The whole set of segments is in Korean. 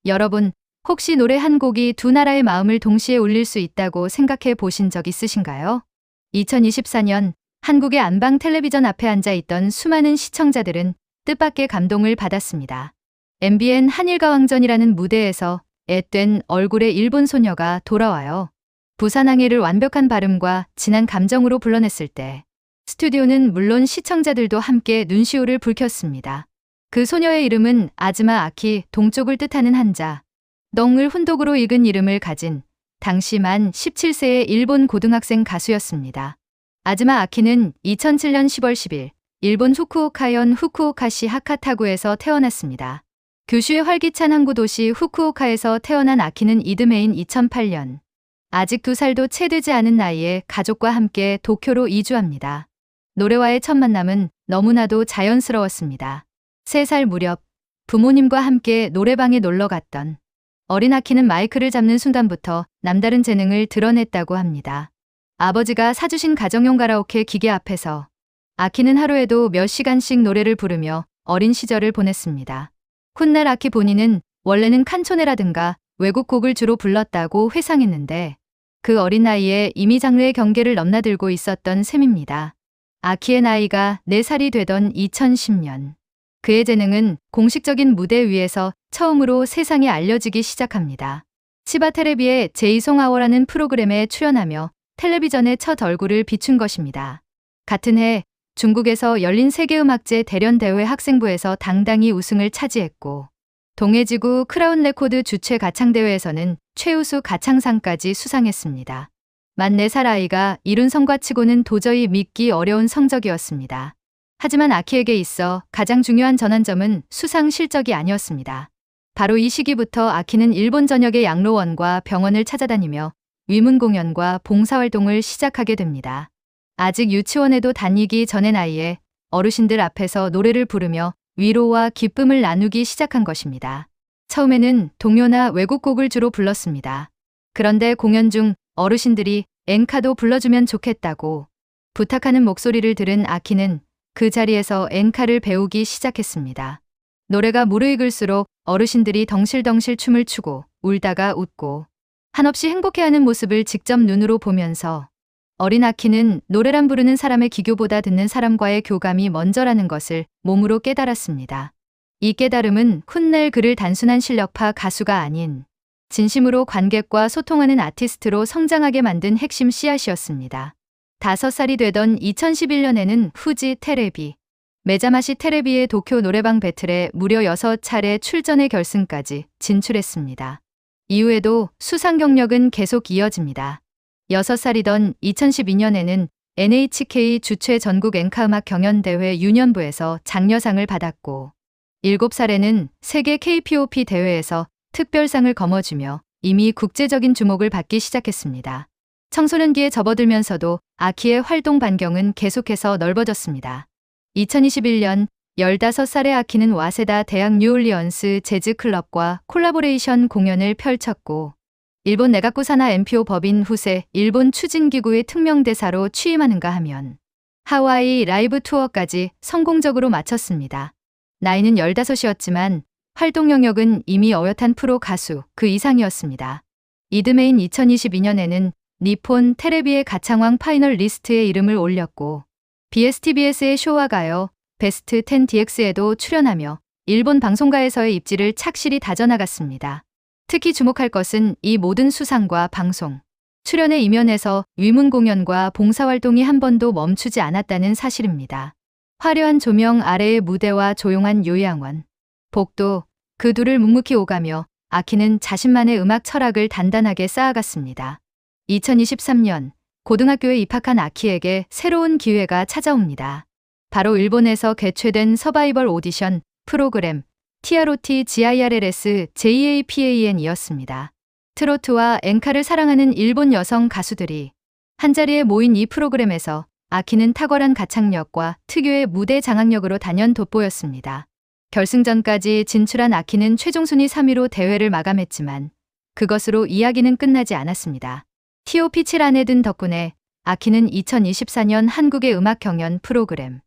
여러분, 혹시 노래 한 곡이 두 나라의 마음을 동시에 울릴 수 있다고 생각해 보신 적 있으신가요? 2024년 한국의 안방 텔레비전 앞에 앉아 있던 수많은 시청자들은 뜻밖의 감동을 받았습니다. MBN 한일가왕전이라는 무대에서 앳된 얼굴의 일본 소녀가 돌아와요. 부산항해를 완벽한 발음과 진한 감정으로 불러냈을 때 스튜디오는 물론 시청자들도 함께 눈시울을 붉혔습니다. 그 소녀의 이름은 아즈마 아키, 동쪽을 뜻하는 한자, 넝을 훈독으로 읽은 이름을 가진 당시 만 17세의 일본 고등학생 가수였습니다. 아즈마 아키는 2007년 10월 10일 일본 후쿠오카현 후쿠오카시 하카타구에서 태어났습니다. 규슈의 활기찬 항구 도시 후쿠오카에서 태어난 아키는 이듬해인 2008년 아직 2살도 채 되지 않은 나이에 가족과 함께 도쿄로 이주합니다. 노래와의 첫 만남은 너무나도 자연스러웠습니다. 3살 무렵 부모님과 함께 노래방에 놀러 갔던 어린 아키는 마이크를 잡는 순간부터 남다른 재능을 드러냈다고 합니다. 아버지가 사주신 가정용 가라오케 기계 앞에서 아키는 하루에도 몇 시간씩 노래를 부르며 어린 시절을 보냈습니다. 훗날 아키 본인은 원래는 칸초네라든가 외국 곡을 주로 불렀다고 회상했는데 그 어린 나이에 이미 장르의 경계를 넘나들고 있었던 셈입니다. 아키의 나이가 4살이 되던 2010년 그의 재능은 공식적인 무대 위에서 처음으로 세상에 알려지기 시작합니다. 치바 테레비의 제이송아워라는 프로그램에 출연하며 텔레비전의 첫 얼굴을 비춘 것입니다. 같은 해 중국에서 열린 세계음악제 대련대회 학생부에서 당당히 우승을 차지했고 동해지구 크라운 레코드 주최 가창대회에서는 최우수 가창상까지 수상했습니다. 만 4살 아이가 이룬 성과치고는 도저히 믿기 어려운 성적이었습니다. 하지만 아키에게 있어 가장 중요한 전환점은 수상 실적이 아니었습니다. 바로 이 시기부터 아키는 일본 전역의 양로원과 병원을 찾아다니며 위문 공연과 봉사활동을 시작하게 됩니다. 아직 유치원에도 다니기 전의 나이에 어르신들 앞에서 노래를 부르며 위로와 기쁨을 나누기 시작한 것입니다. 처음에는 동요나 외국곡을 주로 불렀습니다. 그런데 공연 중 어르신들이 엔카도 불러주면 좋겠다고 부탁하는 목소리를 들은 아키는 그 자리에서 엔카를 배우기 시작했습니다. 노래가 무르익을수록 어르신들이 덩실덩실 춤을 추고 울다가 웃고 한없이 행복해하는 모습을 직접 눈으로 보면서 어린 아키는 노래란 부르는 사람의 기교보다 듣는 사람과의 교감이 먼저라는 것을 몸으로 깨달았습니다. 이 깨달음은 훗날 그를 단순한 실력파 가수가 아닌 진심으로 관객과 소통하는 아티스트로 성장하게 만든 핵심 씨앗이었습니다. 5살이 되던 2011년에는 후지 테레비, 메자마시 테레비의 도쿄 노래방 배틀에 무려 6차례 출전의 결승까지 진출했습니다. 이후에도 수상 경력은 계속 이어집니다. 6살이던 2012년에는 NHK 주최 전국 엔카음악 경연대회 유년부에서 장려상을 받았고 7살에는 세계 KPOP 대회에서 특별상을 거머쥐며 이미 국제적인 주목을 받기 시작했습니다. 청소년기에 접어들면서도 아키의 활동 반경은 계속해서 넓어졌습니다. 2021년 15살의 아키는 와세다 대학 뉴올리언스 재즈 클럽과 콜라보레이션 공연을 펼쳤고 일본 내각부 산하 MPO 법인 후세 일본 추진기구의 특명대사로 취임하는가 하면 하와이 라이브 투어까지 성공적으로 마쳤습니다. 나이는 15이었지만 활동 영역은 이미 어엿한 프로 가수 그 이상이었습니다. 이듬해인 2022년에는 니폰 테레비의 가창왕 파이널 리스트에 이름을 올렸고 BSTBS의 쇼와 가요 베스트 10DX에도 출연하며 일본 방송가에서의 입지를 착실히 다져나갔습니다. 특히 주목할 것은 이 모든 수상과 방송, 출연의 이면에서 위문 공연과 봉사활동이 한 번도 멈추지 않았다는 사실입니다. 화려한 조명 아래의 무대와 조용한 요양원, 복도, 그 둘을 묵묵히 오가며 아키는 자신만의 음악 철학을 단단하게 쌓아갔습니다. 2023년 고등학교에 입학한 아키에게 새로운 기회가 찾아옵니다. 바로 일본에서 개최된 서바이벌 오디션 프로그램 TROT GIRLS JAPAN이었습니다. 트로트와 엔카를 사랑하는 일본 여성 가수들이 한자리에 모인 이 프로그램에서 아키는 탁월한 가창력과 특유의 무대 장악력으로 단연 돋보였습니다. 결승전까지 진출한 아키는 최종 순위 3위로 대회를 마감했지만 그것으로 이야기는 끝나지 않았습니다. TOP7 안에 든 덕분에 아키는 2024년 한국의 음악 경연 프로그램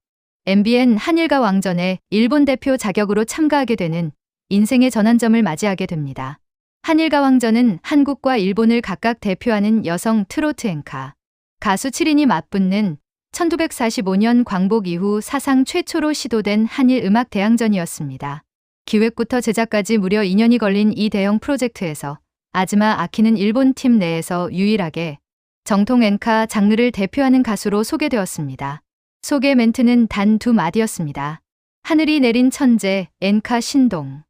MBN 한일가왕전에 일본 대표 자격으로 참가하게 되는 인생의 전환점을 맞이하게 됩니다. 한일가왕전은 한국과 일본을 각각 대표하는 여성 트로트 엔카, 가수 7인이 맞붙는 1945년 광복 이후 사상 최초로 시도된 한일 음악 대항전이었습니다. 기획부터 제작까지 무려 2년이 걸린 이 대형 프로젝트에서 아즈마 아키는 일본 팀 내에서 유일하게 정통 엔카 장르를 대표하는 가수로 소개되었습니다. 소개 멘트는 단 2마디였습니다. 하늘이 내린 천재 엔카 신동.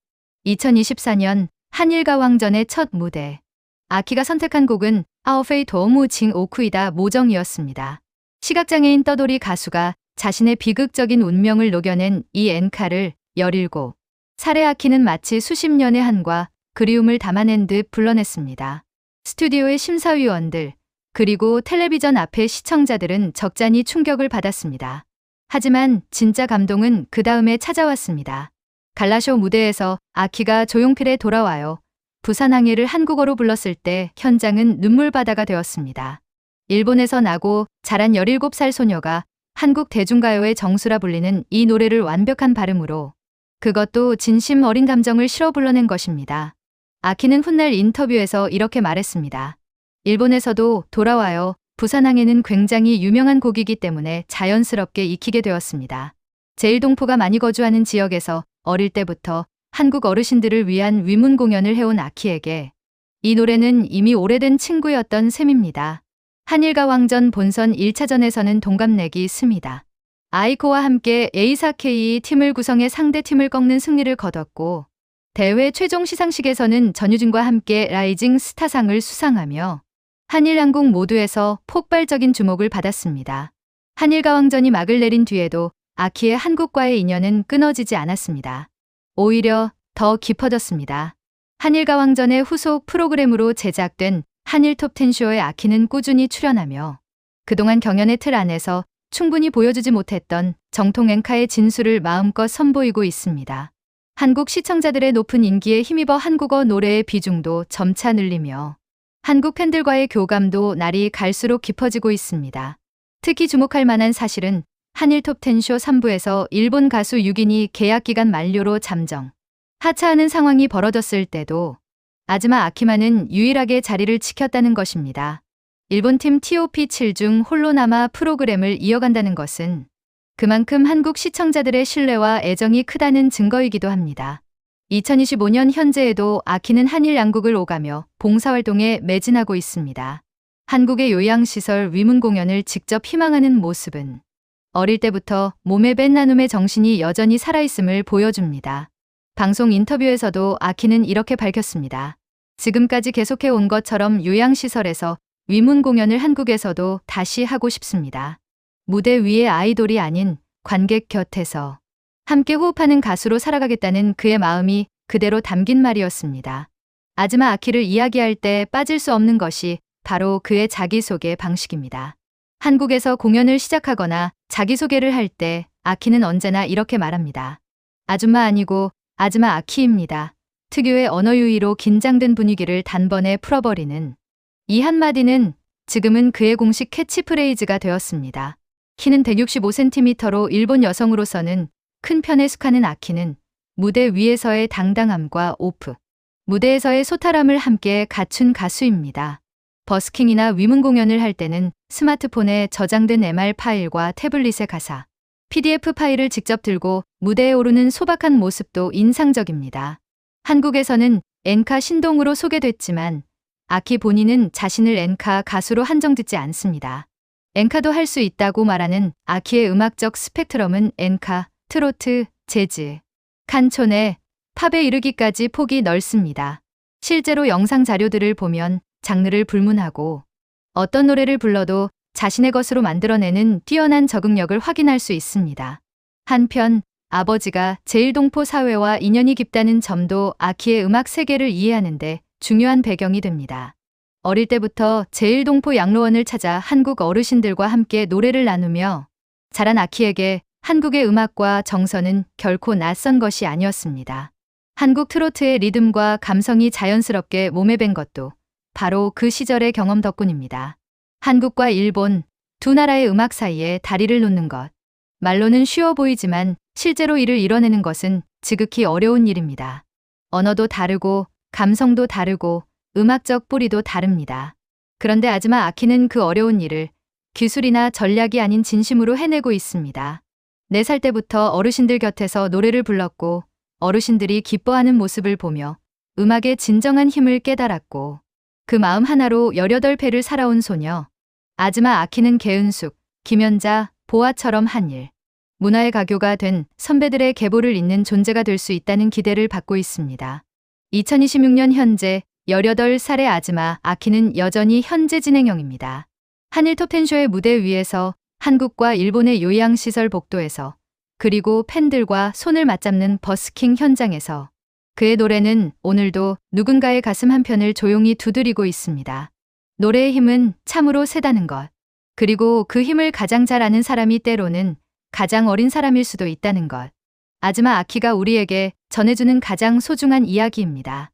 2024년 한일가왕전의 첫 무대. 아키가 선택한 곡은 아오페이 도무 징 오쿠이다 모정이었습니다. 시각장애인 떠돌이 가수가 자신의 비극적인 운명을 녹여낸 이 엔카를 17살의 아키는 마치 수십 년의 한과 그리움을 담아낸 듯 불러냈습니다. 스튜디오의 심사위원들, 그리고 텔레비전 앞의 시청자들은 적잖이 충격을 받았습니다. 하지만 진짜 감동은 그 다음에 찾아왔습니다. 갈라쇼 무대에서 아키가 조용필에 돌아와요. 부산항해를 한국어로 불렀을 때 현장은 눈물바다가 되었습니다. 일본에서 나고 자란 17살 소녀가 한국 대중가요의 정수라 불리는 이 노래를 완벽한 발음으로, 그것도 진심 어린 감정을 실어 불러낸 것입니다. 아키는 훗날 인터뷰에서 이렇게 말했습니다. 일본에서도 돌아와요. 부산항해는 굉장히 유명한 곡이기 때문에 자연스럽게 익히게 되었습니다. 제일동포가 많이 거주하는 지역에서 어릴 때부터 한국 어르신들을 위한 위문 공연을 해온 아키에게 이 노래는 이미 오래된 친구였던 셈입니다. 한일가왕전 본선 1차전에서는 동갑내기 스미다 아이코와 함께 A4K 팀을 구성해 상대팀을 꺾는 승리를 거뒀고, 대회 최종 시상식에서는 전유진과 함께 라이징 스타상을 수상하며 한일 한국 모두에서 폭발적인 주목을 받았습니다. 한일가왕전이 막을 내린 뒤에도 아키의 한국과의 인연은 끊어지지 않았습니다. 오히려 더 깊어졌습니다. 한일가왕전의 후속 프로그램으로 제작된 한일 톱10쇼에 아키는 꾸준히 출연하며 그동안 경연의 틀 안에서 충분히 보여주지 못했던 정통 엔카의 진수를 마음껏 선보이고 있습니다. 한국 시청자들의 높은 인기에 힘입어 한국어 노래의 비중도 점차 늘리며 한국 팬들과의 교감도 날이 갈수록 깊어지고 있습니다. 특히 주목할 만한 사실은 한일 톱10쇼 3부에서 일본 가수 6인이 계약기간 만료로 잠정, 하차하는 상황이 벌어졌을 때도 아즈마 아키만은 유일하게 자리를 지켰다는 것입니다. 일본팀 TOP7 중 홀로 남아 프로그램을 이어간다는 것은 그만큼 한국 시청자들의 신뢰와 애정이 크다는 증거이기도 합니다. 2025년 현재에도 아키는 한일 양국을 오가며 봉사활동에 매진하고 있습니다. 한국의 요양시설 위문 공연을 직접 희망하는 모습은 어릴 때부터 몸에 밴 나눔의 정신이 여전히 살아있음을 보여줍니다. 방송 인터뷰에서도 아키는 이렇게 밝혔습니다. 지금까지 계속해 온 것처럼 요양시설에서 위문 공연을 한국에서도 다시 하고 싶습니다. 무대 위의 아이돌이 아닌 관객 곁에서 함께 호흡하는 가수로 살아가겠다는 그의 마음이 그대로 담긴 말이었습니다. 아즈마 아키를 이야기할 때 빠질 수 없는 것이 바로 그의 자기소개 방식입니다. 한국에서 공연을 시작하거나 자기소개를 할 때 아키는 언제나 이렇게 말합니다. 아줌마 아니고 아즈마 아키입니다. 특유의 언어 유희로 긴장된 분위기를 단번에 풀어버리는 이 한마디는 지금은 그의 공식 캐치프레이즈가 되었습니다. 키는 165cm로 일본 여성으로서는 큰 편에 속하는 아키는 무대 위에서의 당당함과 오프, 무대에서의 소탈함을 함께 갖춘 가수입니다. 버스킹이나 위문 공연을 할 때는 스마트폰에 저장된 MR 파일과 태블릿의 가사, PDF 파일을 직접 들고 무대에 오르는 소박한 모습도 인상적입니다. 한국에서는 엔카 신동으로 소개됐지만 아키 본인은 자신을 엔카 가수로 한정짓지 않습니다. 엔카도 할 수 있다고 말하는 아키의 음악적 스펙트럼은 엔카, 트로트, 재즈, 칸촌에 팝에 이르기까지 폭이 넓습니다. 실제로 영상 자료들을 보면 장르를 불문하고 어떤 노래를 불러도 자신의 것으로 만들어내는 뛰어난 적응력을 확인할 수 있습니다. 한편 아버지가 제일동포 사회와 인연이 깊다는 점도 아키의 음악 세계를 이해하는 데 중요한 배경이 됩니다. 어릴 때부터 제일동포 양로원을 찾아 한국 어르신들과 함께 노래를 나누며 자란 아키에게 한국의 음악과 정서는 결코 낯선 것이 아니었습니다. 한국 트로트의 리듬과 감성이 자연스럽게 몸에 밴 것도 바로 그 시절의 경험 덕분입니다. 한국과 일본 두 나라의 음악 사이에 다리를 놓는 것. 말로는 쉬워 보이지만 실제로 이를 이뤄내는 것은 지극히 어려운 일입니다. 언어도 다르고 감성도 다르고 음악적 뿌리도 다릅니다. 그런데 아즈마 아키는 그 어려운 일을 기술이나 전략이 아닌 진심으로 해내고 있습니다. 4살 때부터 어르신들 곁에서 노래를 불렀고 어르신들이 기뻐하는 모습을 보며 음악의 진정한 힘을 깨달았고 그 마음 하나로 18회를 살아온 소녀. 아즈마 아키는 개은숙, 김연자, 보아처럼 한 일. 문화의 가교가 된 선배들의 계보를 잇는 존재가 될 수 있다는 기대를 받고 있습니다. 2026년 현재 18살의 아즈마 아키는 여전히 현재 진행형입니다. 한일 톱텐쇼의 무대 위에서 한국과 일본의 요양시설 복도에서 그리고 팬들과 손을 맞잡는 버스킹 현장에서 그의 노래는 오늘도 누군가의 가슴 한편을 조용히 두드리고 있습니다. 노래의 힘은 참으로 세다는 것. 그리고 그 힘을 가장 잘 아는 사람이 때로는 가장 어린 사람일 수도 있다는 것. 아즈마 아키가 우리에게 전해주는 가장 소중한 이야기입니다.